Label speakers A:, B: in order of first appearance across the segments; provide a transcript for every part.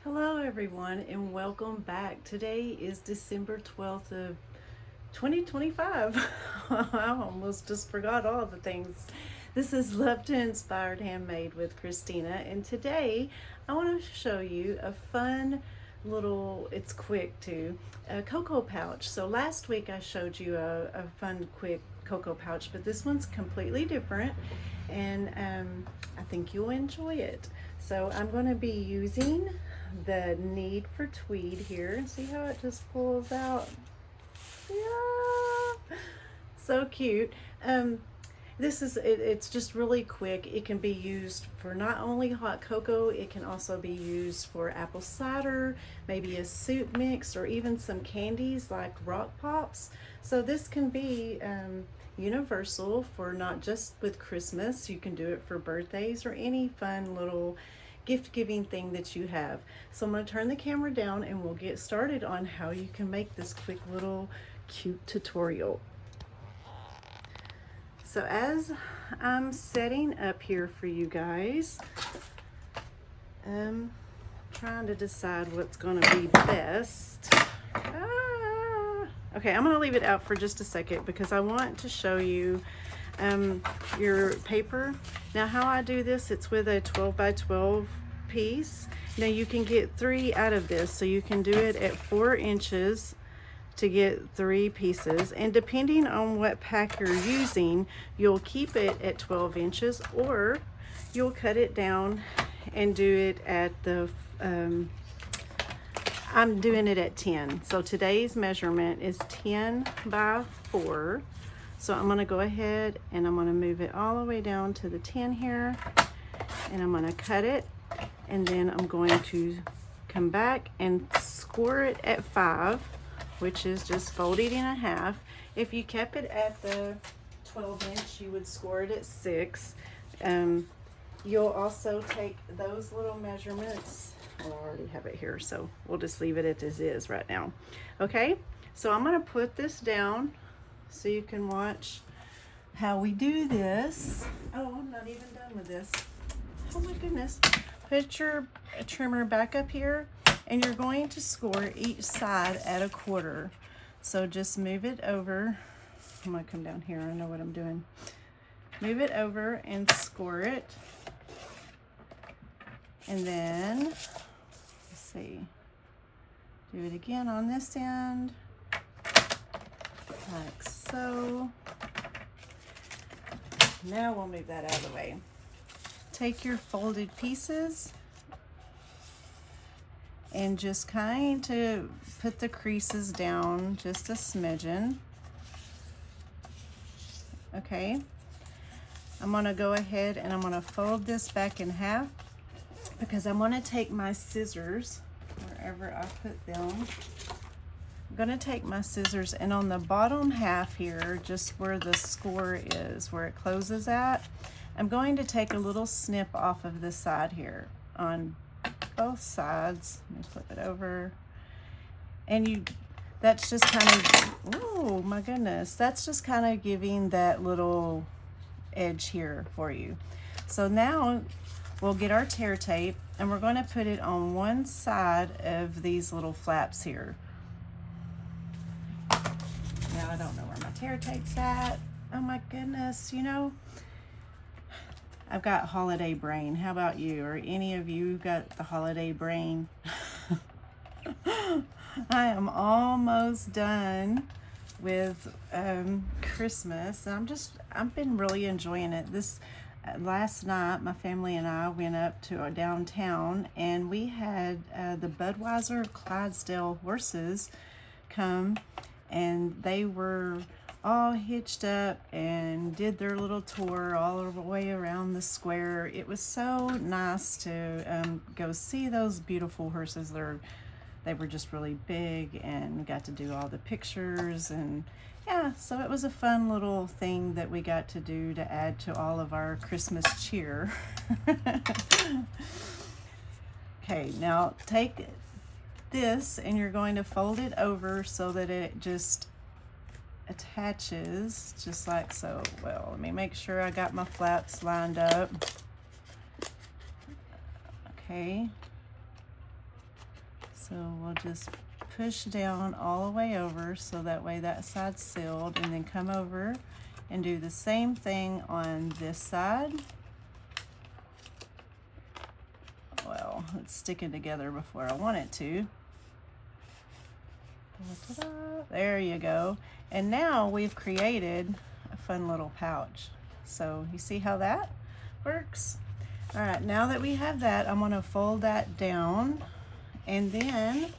A: Hello everyone and welcome back. Today is December 12th of 2025. I almost just forgot all the things. This is Love to Inspired Handmade with Christina, and today I want to show you a fun little, it's quick too, a cocoa pouch. So last week I showed you a fun quick cocoa pouch, but this one's completely different, and I think you'll enjoy it. So I'm going to be using the need for tweed here. See how it just pulls out? Yeah, so cute. This is it's just really quick. It can be used for not only hot cocoa, it can also be used for apple cider, maybe a soup mix, or even some candies like rock pops. So this can be universal for not just with Christmas. You can do it for birthdays or any fun little gift giving thing that you have. So I'm going to turn the camera down and we'll get started on how you can make this quick little cute tutorial. So as I'm setting up here for you guys, I'm trying to decide what's going to be best. Okay, I'm going to leave it out for just a second because I want to show you your paper. Now how I do this, it's with a 12 by 12 piece. Now you can get 3 out of this, so you can do it at 4 inches to get 3 pieces, and depending on what pack you're using, you'll keep it at 12 inches or you'll cut it down and do it at the I'm doing it at 10. So today's measurement is 10 by 4. So I'm going to go ahead and I'm going to move it all the way down to the 10 here, and I'm going to cut it, and then I'm going to come back and score it at 5, which is just folded in a half. If you kept it at the 12 inch, you would score it at 6. You'll also take those little measurements. I already have it here, so we'll just leave it as is right now. Okay, so I'm going to put this down so you can watch how we do this. Oh, I'm not even done with this. Oh my goodness. Put your trimmer back up here, and you're going to score each side at 1/4. So just move it over. I'm going to come down here. I know what I'm doing. Move it over and score it. And then, let's see, do it again on this end, like so. Now we'll move that out of the way. Take your folded pieces and just kind of put the creases down just a smidgen. Okay, I'm going to go ahead and I'm going to fold this back in half because I'm going to take my scissors wherever I put them. I'm going to take my scissors, and on the bottom half here, just where the score is, where it closes at, I'm going to take a little snip off of this side here on both sides. Let me flip it over. And that's just kind of, oh my goodness, that's just kind of giving that little edge here for you. So now we'll get our tear tape, and we're going to put it on one side of these little flaps here. Now I don't know where my tear tape's at. Oh my goodness, you know, I've got holiday brain. How about you? Or any of you got the holiday brain? I am almost done with Christmas. I've been really enjoying it. Last night, my family and I went up to downtown, and we had the Budweiser Clydesdale horses come, and they were all hitched up and did their little tour all the way around the square. It was so nice to go see those beautiful horses. They were just really big, and got to do all the pictures, and yeah, so it was a fun little thing that we got to do to add to all of our Christmas cheer. Okay, now take this and you're going to fold it over so that it just attaches just like so. Well, let me make sure I got my flaps lined up. Okay, So we'll just push down all the way over so that way that side's sealed, and then come over and do the same thing on this side. Well, it's sticking together before I want it to. Ta-da. There you go. And now we've created a fun little pouch. So you see how that works? All right, now that we have that, I'm gonna fold that down, and then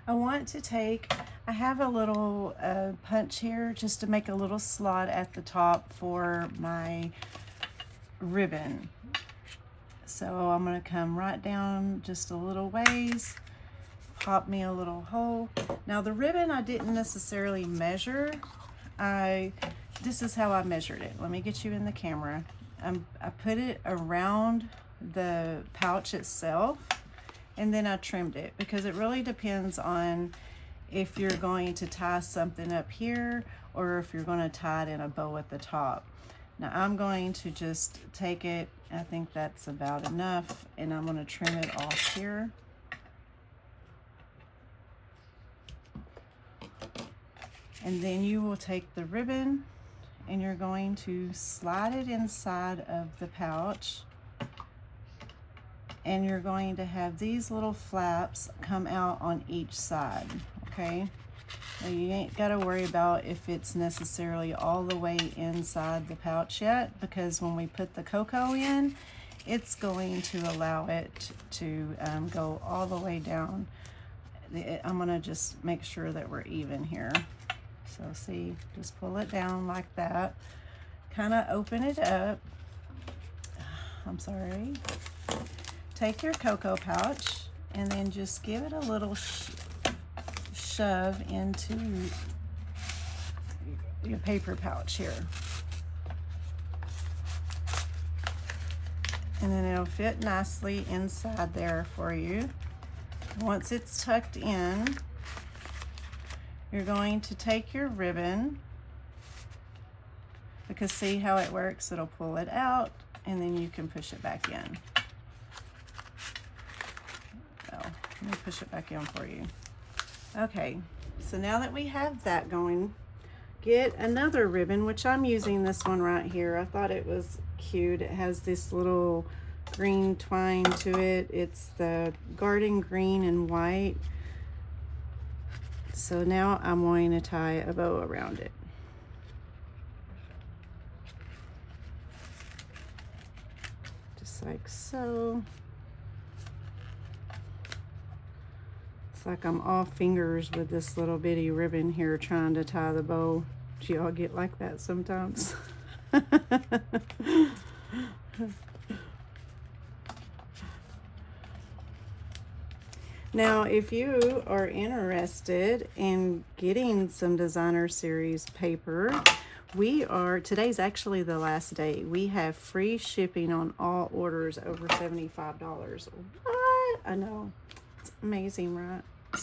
A: I want to take, I have a little punch here just to make a little slot at the top for my ribbon. So I'm gonna come right down just a little ways, pop me a little hole. Now the ribbon I didn't necessarily measure. This is how I measured it. Let me get you in the camera. I put it around the pouch itself, and then I trimmed it, because it really depends on if you're going to tie something up here or if you're going to tie it in a bow at the top. Now I'm going to just take it, I think that's about enough, and I'm going to trim it off here. And then you will take the ribbon and you're going to slide it inside of the pouch, and you're going to have these little flaps come out on each side, okay? Now you ain't got to worry about if it's necessarily all the way inside the pouch yet, because when we put the cocoa in, it's going to allow it to go all the way down. I'm going to just make sure that we're even here. So see, just pull it down like that, kind of open it up. I'm sorry. Take your cocoa pouch and then just give it a little shove into your paper pouch here. And then it'll fit nicely inside there for you. Once it's tucked in, you're going to take your ribbon, because see how it works? It'll pull it out and then you can push it back in. Well, let me push it back in for you. Okay, so now that we have that going, get another ribbon, which I'm using this one right here. I thought it was cute. It has this little green twine to it. It's the garden green and white. So now I'm going to tie a bow around it. Just like so. It's like I'm all fingers with this little bitty ribbon here trying to tie the bow. Do y'all get like that sometimes? Now, if you are interested in getting some designer series paper, today's actually the last day. We have free shipping on all orders over $75. What? I know. It's amazing, right?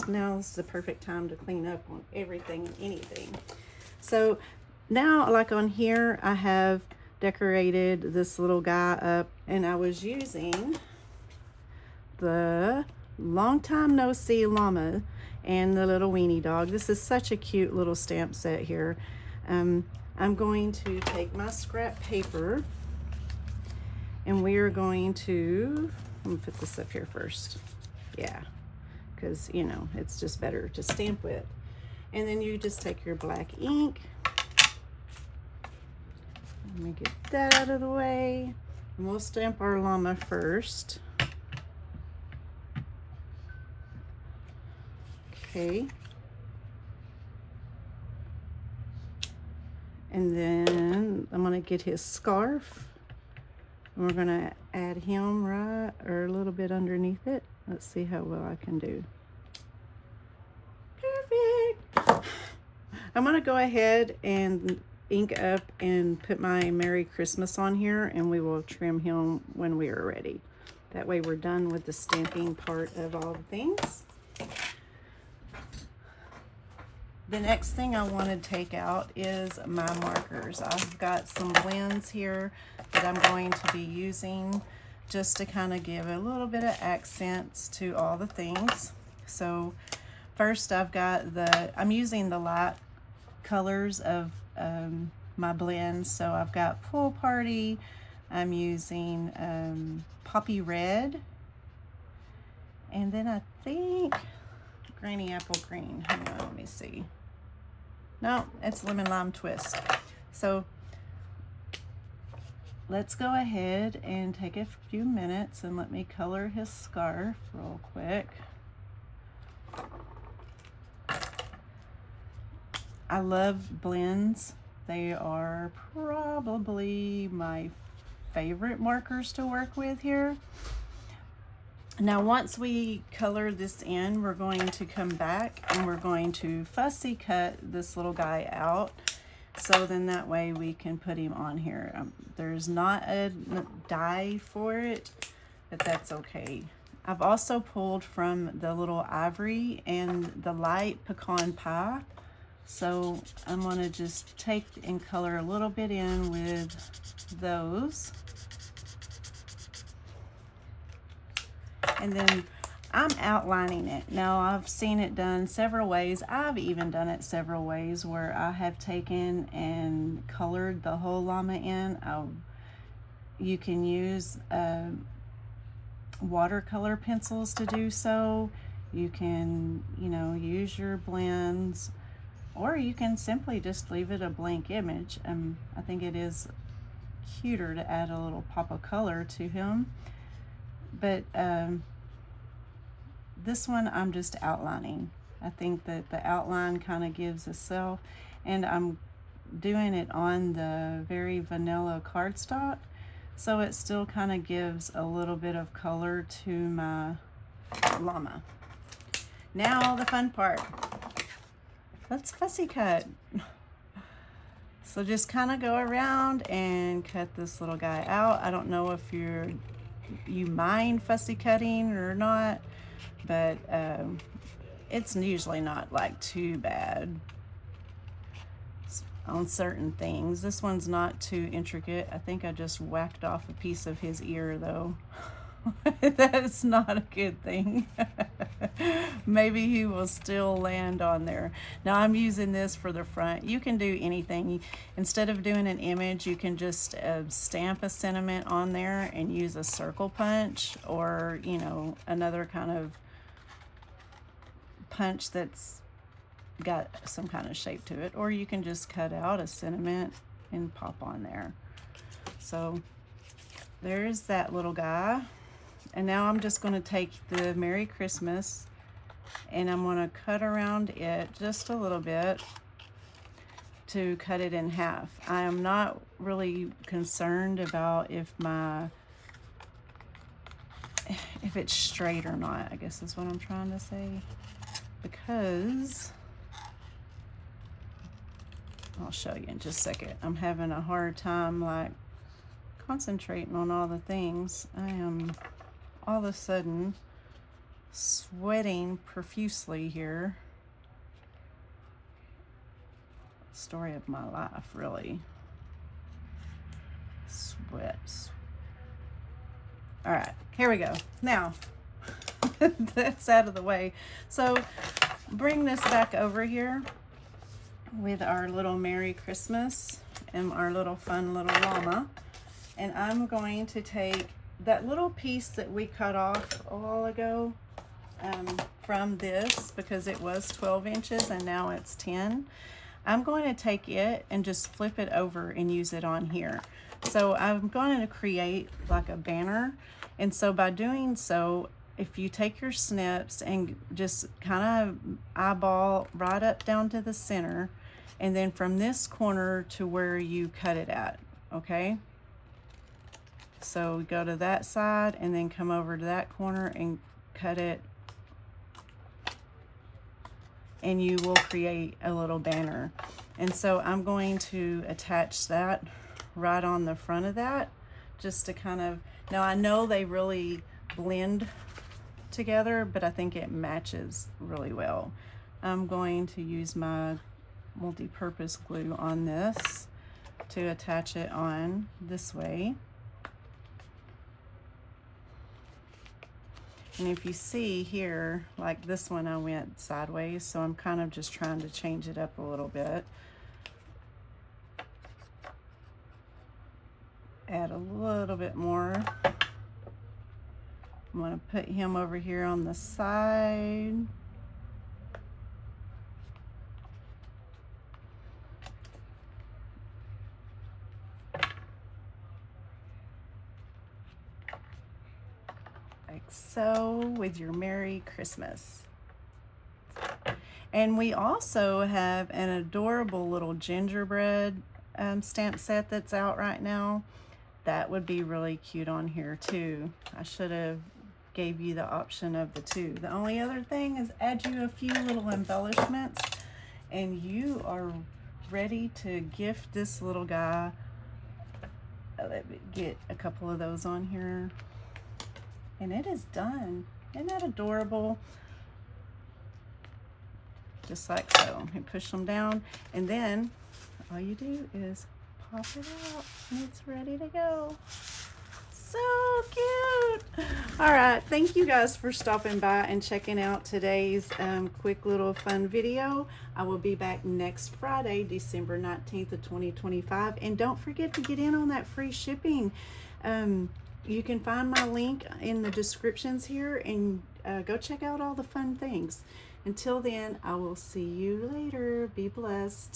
A: Now is the perfect time to clean up on everything and anything. So now, like on here, I have decorated this little guy up, and I was using the Long Time No See llama and the little weenie dog. This is such a cute little stamp set here. I'm going to take my scrap paper, and we are going to, let me put this up here first. Yeah, because you know, it's just better to stamp with. And then you just take your black ink. Let me get that out of the way. And we'll stamp our llama first. Okay. And then I'm gonna get his scarf, and we're gonna add him right or a little bit underneath it. Let's see how well I can do. Perfect. I'm gonna go ahead and ink up and put my Merry Christmas on here, and we will trim him when we are ready. That way we're done with the stamping part of all the things. The next thing I want to take out is my markers. I've got some blends here that I'm going to be using just to kind of give a little bit of accents to all the things. So first I'm using the light colors of my blends. So I've got Pool Party, I'm using Poppy Red, and then I think Granny Apple Green. Hang on, let me see. No, it's Lemon Lime Twist. So let's go ahead and take a few minutes and let me color his scarf real quick. I love blends. They are probably my favorite markers to work with here. Now once we color this in, we're going to come back and we're going to fussy cut this little guy out, so then that way we can put him on here. There's not a dye for it, but that's okay. I've also pulled from the little ivory and the light pecan pie, so I'm going to just take and color a little bit in with those. And then I'm outlining it. Now I've seen it done several ways. I've even done it several ways where I have taken and colored the whole llama in. You can use watercolor pencils to do so. You can, use your blends, or you can simply just leave it a blank image. I think it is cuter to add a little pop of color to him. But this one I'm just outlining. I think that the outline kind of gives itself, and I'm doing it on the very vanilla cardstock, so it still kind of gives a little bit of color to my llama. Now the fun part. Let's fussy cut. So just kind of go around and cut this little guy out. I don't know if you mind fussy cutting or not, but it's usually not like too bad on certain things. This one's not too intricate. I think I just whacked off a piece of his ear though. That's not a good thing. Maybe he will still land on there. Now I'm using this for the front. You can do anything. Instead of doing an image, you can just stamp a sentiment on there and use a circle punch, or another kind of punch that's got some kind of shape to it, or you can just cut out a sentiment and pop on there. So there's that little guy. And now I'm just going to take the Merry Christmas and I'm going to cut around it just a little bit to cut it in half. I am not really concerned about if it's straight or not, I guess is what I'm trying to say, because I'll show you in just a second. I'm having a hard time like concentrating on all the things. I am all of a sudden sweating profusely here. Story of my life, really. Sweat. All right, here we go. Now, that's out of the way. So bring this back over here with our little Merry Christmas and our little fun little llama. And I'm going to take that little piece that we cut off a while ago from this, because it was 12 inches and now it's 10. I'm going to take it and just flip it over and use it on here. So I'm going to create like a banner. And so by doing so, if you take your snips and just kind of eyeball right up down to the center, and then from this corner to where you cut it at, okay? So go to that side and then come over to that corner and cut it, and you will create a little banner. And so I'm going to attach that right on the front of that, just to kind of, now I know they really blend together, but I think it matches really well. I'm going to use my multi-purpose glue on this to attach it on this way. And if you see here, like this one, I went sideways, so I'm kind of just trying to change it up a little bit. Add a little bit more. I'm going to put him over here on the side. Like so, with your Merry Christmas. And we also have an adorable little gingerbread stamp set that's out right now. That would be really cute on here too. I should have gave you the option of the two. The only other thing is add you a few little embellishments and you are ready to gift this little guy. Let me get a couple of those on here. And it is done. Isn't that adorable? Just like so. You push them down, and then all you do is pop it out, and it's ready to go. So cute. All right, thank you guys for stopping by and checking out today's quick little fun video. I will be back next Friday, December 19th of 2025, and don't forget to get in on that free shipping. You can find my link in the descriptions here, and go check out all the fun things. Until then, I will see you later. Be blessed.